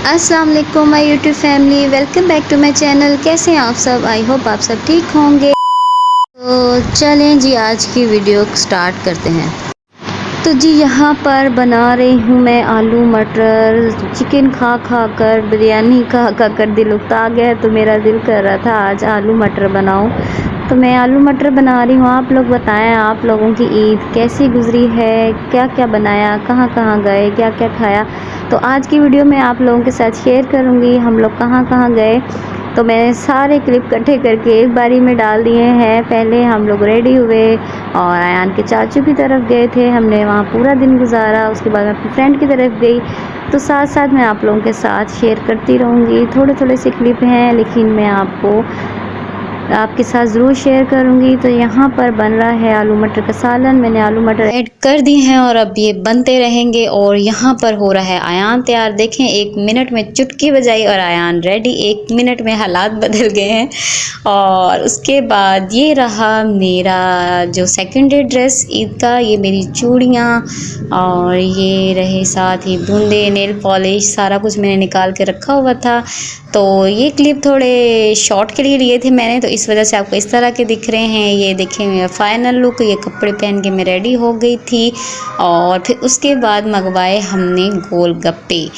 अस्सलाम वालेकुम my YouTube family, welcome back to my channel. कैसे हैं आप सब? आई होप आप सब ठीक होंगे। तो चलें जी, आज की वीडियो स्टार्ट करते हैं। तो जी यहाँ पर बना रही हूँ मैं आलू मटर। चिकन खा खा कर, बिरयानी खा खा कर दिल उकता गया, तो मेरा दिल कर रहा था आज आलू मटर बनाऊँ। तो मैं आलू मटर बना रही हूँ। आप लोग बताएं, आप लोगों की ईद कैसी गुजरी है, क्या क्या बनाया, कहाँ कहाँ गए, क्या क्या खाया। तो आज की वीडियो में आप लोगों के साथ शेयर करूँगी हम लोग कहाँ कहाँ गए। तो मैंने सारे क्लिप इकट्ठे करके एक बारी में डाल दिए हैं। पहले हम लोग रेडी हुए और आयान के चाचू की तरफ गए थे, हमने वहाँ पूरा दिन गुजारा। उसके बाद मैं अपनी फ्रेंड की तरफ गई। तो साथ साथ मैं आप लोगों के साथ शेयर करती रहूँगी। थोड़े थोड़े से क्लिप हैं, लेकिन मैं आपके साथ ज़रूर शेयर करूंगी। तो यहाँ पर बन रहा है आलू मटर का सालन। मैंने आलू मटर ऐड कर दी हैं और अब ये बनते रहेंगे। और यहाँ पर हो रहा है आयान तैयार। देखें, 1 मिनट में चुटकी बजाई और आयान रेडी। 1 मिनट में हालात बदल गए हैं। और उसके बाद ये रहा मेरा जो सेकंड डे ड्रेस ईद का, ये मेरी चूड़ियाँ और ये रहे साथ ही बूंदे, नेल पॉलिश, सारा कुछ मैंने निकाल के रखा हुआ था। तो ये क्लिप थोड़े शॉर्ट के लिए लिए थे मैंने, तो इस वजह से आपको इस तरह के दिख रहे हैं। ये देखें मेरा फाइनल लुक। ये कपड़े पहन के मैं रेडी हो गई थी। और फिर उसके बाद मंगवाए हमने गोलगप्पे।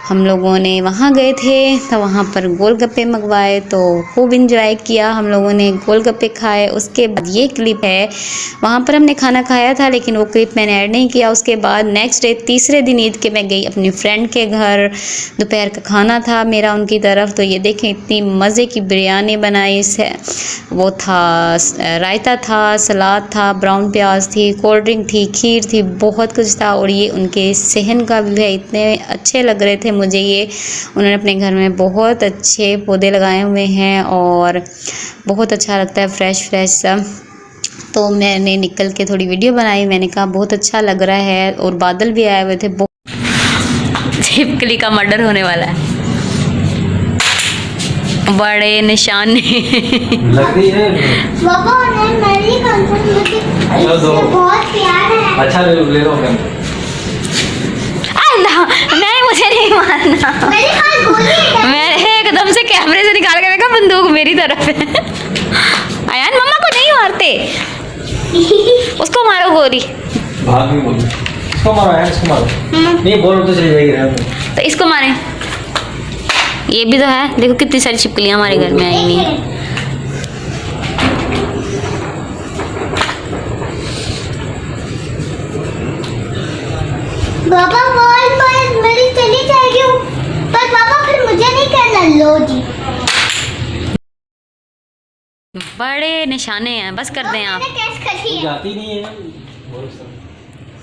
हम लोगों ने वहाँ गए थे तो वहाँ पर गोलगप्पे मंगवाए, तो खूब इंजॉय किया हम लोगों ने, गोलगप्पे खाए। उसके बाद ये क्लिप है, वहाँ पर हमने खाना खाया था लेकिन वो क्लिप मैंने ऐड नहीं किया। उसके बाद नेक्स्ट डे तीसरे दिन ईद के मैं गई अपनी फ्रेंड के घर। दोपहर का खाना था मेरा उनकी तरफ। तो ये देखें, इतनी मज़े की बिरयानी बनाई से, वो था रायता था, सलाद था, ब्राउन प्याज थी, कोल्ड ड्रिंक थी, खीर थी, बहुत कुछ था। और ये उनके सहन का भी है, इतने अच्छे लग रहे थे मुझे ये। उन्होंने अपने घर में बहुत अच्छे पौधे लगाए हुए हैं और बहुत अच्छा लगता है फ्रेश फ्रेश सा। तो मैंने निकल के थोड़ी वीडियो बनाई। मैंने कहा बहुत अच्छा लग रहा है। और बादल भी आए हुए थे। छिपकली का मर्डर होने वाला है। बड़े निशाने लग रही है पापा ने मेरी बहुत प्यार है। अच्छा ले लो मैं। नहीं, मुझे नहीं मारना। मैंने एकदम से कैमरे से निकाल के देखा, बंदूक मेरी तरफ है। आयान, मम्मा को नहीं मारते, उसको मारो गोली। भाग नहीं बोली, इसको मारो यार, इसको मारो। नहीं बोलो तो चली जाएगी। तो इसको मारें। ये भी तो है, देखो कितनी सारी छिपकलियां हमारे घर में आई हुई हैं। पापा बॉल पर मेरी चली जाएगी, पर पापा फिर मुझे नहीं करना। लो जी, बड़े निशाने हैं, बस कर दें आप। जाती नहीं है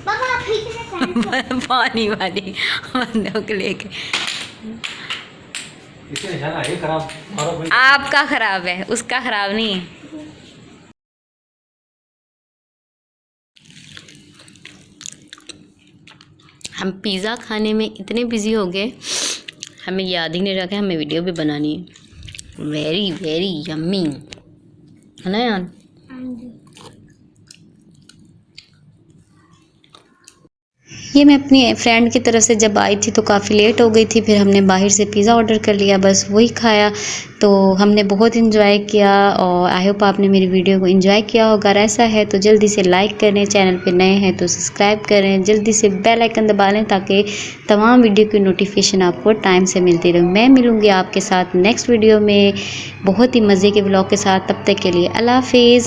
पापा आप खींचना पानी वाली बंदूक लेके। इसके निशाना है खराब। मारो भाई। आपका खराब है, उसका खराब नहीं है। हम पिज़्ज़ा खाने में इतने बिजी हो गए, हमें याद ही नहीं रहा कि हमें वीडियो भी बनानी है। वेरी वेरी यम्मी है ना यार। ये मैं अपनी फ्रेंड की तरफ से जब आई थी तो काफ़ी लेट हो गई थी। फिर हमने बाहर से पिज़्ज़ा ऑर्डर कर लिया, बस वही खाया। तो हमने बहुत इंजॉय किया और आई होप आपने मेरी वीडियो को इंजॉय किया होगा। अगर ऐसा है तो जल्दी से लाइक करें, चैनल पे नए हैं तो सब्सक्राइब करें, जल्दी से बेल आइकन दबा लें ताकि तमाम वीडियो की नोटिफिकेशन आपको टाइम से मिलती रहे। मैं मिलूँगी आपके साथ नेक्स्ट वीडियो में बहुत ही मज़े के ब्लॉग के साथ। तब तक के लिए अल्लाह हाफिज़।